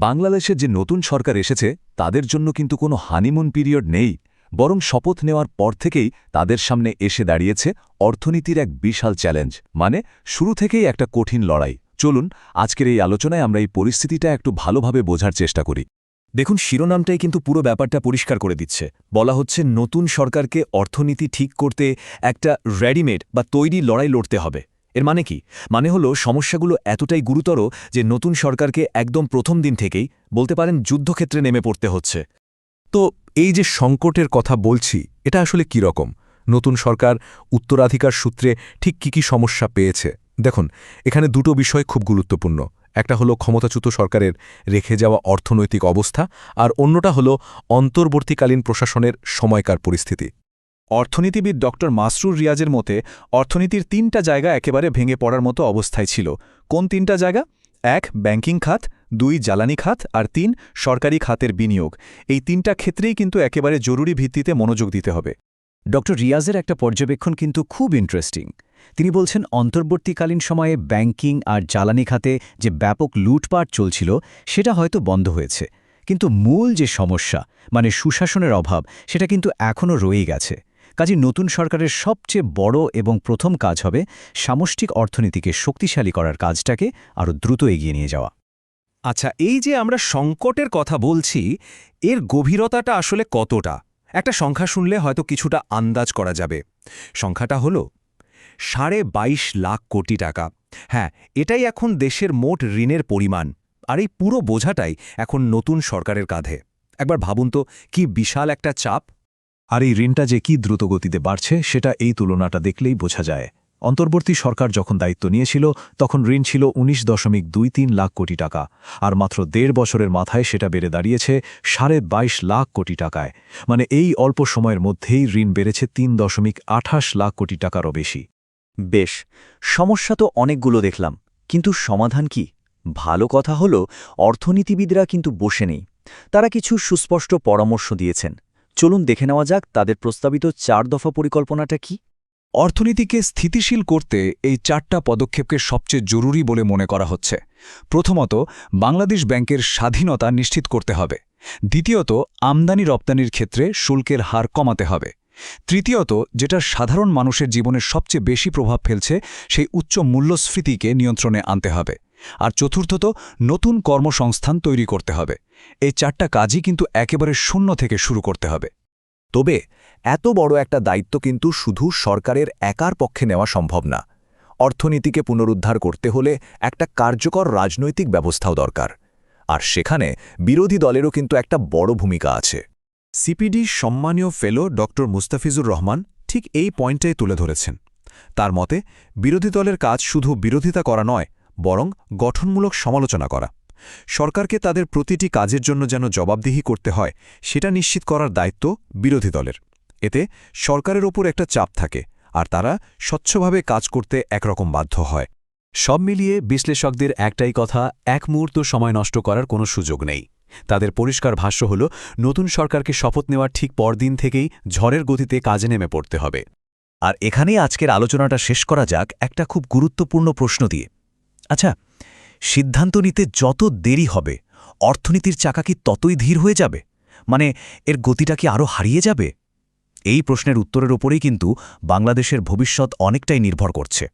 বাংলাদেশে যে নতুন সরকার এসেছে তাদের জন্য কিন্তু কোনো হানিমুন পিরিয়ড নেই, বরং শপথ নেওয়ার পর থেকেই তাদের সামনে এসে দাঁড়িয়েছে অর্থনীতির এক বিশাল চ্যালেঞ্জ, মানে শুরু থেকেই একটা কঠিন লড়াই। চলুন আজকের এই আলোচনায় আমরা এই পরিস্থিতিটা একটু ভালোভাবে বোঝার চেষ্টা করি। দেখুন, শিরোনামটাই কিন্তু পুরো ব্যাপারটা পরিষ্কার করে দিচ্ছে। বলা হচ্ছে নতুন সরকারকে অর্থনীতি ঠিক করতে একটা রেডিমেড বা তৈরি লড়াই লড়তে হবে। এর মানে কি? মানে হলো সমস্যাগুলো এতটাই গুরুতর যে নতুন সরকারকে একদম প্রথম দিন থেকেই বলতে পারেন যুদ্ধক্ষেত্রে নেমে পড়তে হচ্ছে। তো এই যে সংকটের কথা বলছি, এটা আসলে কি রকম? নতুন সরকার উত্তরাধিকার সূত্রে ঠিক কি সমস্যা পেয়েছে? দেখুন, এখানে দুটো বিষয় খুব গুরুত্বপূর্ণ। একটা হলো ক্ষমতাচ্যুত সরকারের রেখে যাওয়া অর্থনৈতিক অবস্থা, আর অন্যটা হলো অন্তর্বর্তীকালীন প্রশাসনের সময়কার পরিস্থিতি। অর্থনীতিবিদ ডক্টর মাসরুর রিয়াজের মতে অর্থনীতির তিনটা জায়গা একেবারে ভেঙে পড়ার মতো অবস্থায় ছিল। কোন তিনটা জায়গা? ১. ব্যাংকিং খাত, ২. জ্বালানি খাত, আর ৩. সরকারি খাতের বিনিয়োগ। এই তিনটা ক্ষেত্রেই কিন্তু একেবারে জরুরি ভিত্তিতে মনোযোগ দিতে হবে। ডক্টর রিয়াজের একটা পর্যবেক্ষণ কিন্তু খুব ইন্টারেস্টিং। তিনি বলছেন অন্তর্বর্তীকালীন সময়ে ব্যাংকিং আর জ্বালানি খাতে যে ব্যাপক লুটপাট চলছিল সেটা হয়তো বন্ধ হয়েছে, কিন্তু মূল যে সমস্যা মানে সুশাসনের অভাব সেটা কিন্তু এখনও রয়েই গেছে। কাজে নতুন সরকারের সবচেয়ে বড় এবং প্রথম কাজ হবে সামষ্টিক অর্থনীতিকে শক্তিশালী করার কাজটাকে আরও দ্রুত এগিয়ে নিয়ে যাওয়া। আচ্ছা, এই যে আমরা সংকটের কথা বলছি, এর গভীরতাটা আসলে কতটা? একটা সংখ্যা শুনলে হয়তো কিছুটা আন্দাজ করা যাবে। সংখ্যাটা হলো 22.5 লাখ কোটি টাকা। হ্যাঁ, এটাই এখন দেশের মোট ঋণের পরিমাণ। আর এই পুরো বোঝাটাই এখন নতুন সরকারের কাঁধে। একবার ভাবুন তো, কি বিশাল একটা চাপ। আর এই ঋণটা যে কি দ্রুতগতিতে বাড়ছে সেটা এই তুলনাটা দেখলেই বোঝা যায়। অন্তর্বর্তী সরকার যখন দায়িত্ব নিয়েছিল তখন ঋণ ছিল 19.23 লাখ কোটি টাকা, আর মাত্র 1.5 বছরের মাথায় সেটা বেড়ে দাঁড়িয়েছে 22.5 লাখ কোটি টাকায়। মানে এই অল্প সময়ের মধ্যেই ঋণ বেড়েছে 3.28 লাখ কোটি টাকারও বেশি। বেশ, সমস্যা তো অনেকগুলো দেখলাম, কিন্তু সমাধান কি? ভালো কথা হলো অর্থনীতিবিদরা কিন্তু বসে নেই। তারা কিছু সুস্পষ্ট পরামর্শ দিয়েছেন। চলুন দেখে নেওয়া যাক তাদের প্রস্তাবিত 4 দফা পরিকল্পনাটা কি। অর্থনীতিকে স্থিতিশীল করতে এই 4টা পদক্ষেপকে সবচেয়ে জরুরি বলে মনে করা হচ্ছে। প্রথমত, বাংলাদেশ ব্যাংকের স্বাধীনতা নিশ্চিত করতে হবে। দ্বিতীয়ত, আমদানি রপ্তানির ক্ষেত্রে শুল্কের হার কমাতে হবে। তৃতীয়ত, যেটা সাধারণ মানুষের জীবনের সবচেয়ে বেশি প্রভাব ফেলছে সেই উচ্চ মূল্যস্ফীতিকে নিয়ন্ত্রণে আনতে হবে। আর চতুর্থত, নতুন কর্মসংস্থান তৈরি করতে হবে। এই 4টা কাজই কিন্তু একেবারে শূন্য থেকে শুরু করতে হবে। তবে এত বড় একটা দায়িত্ব কিন্তু শুধু সরকারের একার পক্ষে নেওয়া সম্ভব না। অর্থনীতিকে পুনরুদ্ধার করতে হলে একটা কার্যকর রাজনৈতিক ব্যবস্থাও দরকার, আর সেখানে বিরোধী দলেরও কিন্তু একটা বড় ভূমিকা আছে। সিপিডি সম্মানীয় ফেলো ডক্টর মুস্তাফিজুর রহমান ঠিক এই পয়েন্টটাই তুলে ধরেছেন। তার মতে বিরোধী দলের কাজ শুধু বিরোধিতা করা নয়, বরং গঠনমূলক সমালোচনা করা। সরকারকে তাদের প্রতিটি কাজের জন্য যেন জবাবদিহি করতে হয় সেটা নিশ্চিত করার দায়িত্ব বিরোধী দলের। এতে সরকারের ওপর একটা চাপ থাকে, আর তারা স্বচ্ছভাবে কাজ করতে একরকম বাধ্য হয়। সব মিলিয়ে বিশ্লেষকদের একটাই কথা, এক মুহূর্ত সময় নষ্ট করার কোনো সুযোগ নেই। তাদের পরিষ্কার ভাষ্য হল নতুন সরকারকে শপথ নেওয়ার ঠিক পরদিন থেকেই ঝড়ের গতিতে কাজে নেমে পড়তে হবে। আর এখানেই আজকের আলোচনাটা শেষ করা যাক একটা খুব গুরুত্বপূর্ণ প্রশ্ন দিয়ে। আচ্ছা, সিদ্ধান্ত নিতে যত দেরি হবে অর্থনীতির চাকা কি ততই ধীর হয়ে যাবে? মানে এর গতিটা কি আরও হারিয়ে যাবে? এই প্রশ্নের উত্তরের ওপরেই কিন্তু বাংলাদেশের ভবিষ্যৎ অনেকটাই নির্ভর করছে।